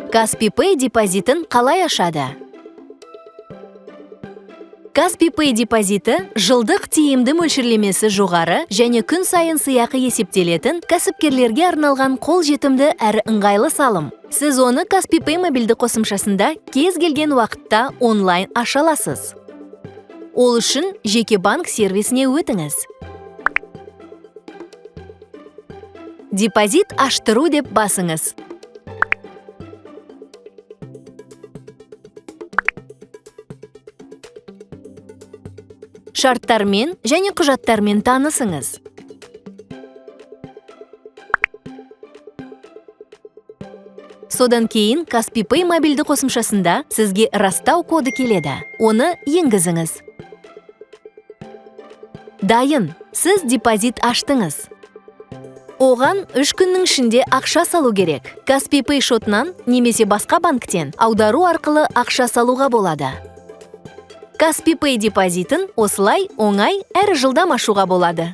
Каспий Pay депозитін қалай ашады? Каспий Pay депозиті жылдық тиімді мөлшерлемесі жоғары және күн сайын сыйақы есептелетін кәсіпкерлерге арналған қолжетімді әрі ыңғайлы салым. Сіз оны Каспий Pay мобильді қосымшасында кез келген уақытта онлайн аша аласыз. Ол үшін жеке банк сервисіне өтіңіз. Депозит аштыру деп басыңыз. Шарттармен және құжаттармен танысыңыз. Содан кейін Каспий Pay мобильді қосымшасында сізге растау коды келеді. Оны енгізіңіз. Дайын, сіз депозит аштыңыз. Оған 3 күннің ішінде ақша салу керек. Каспий Pay шотынан немесе басқа банктен аудару арқылы ақша салуға болады. Каспий Pay депозитін осылай оңай әрі жылдам ашуға болады.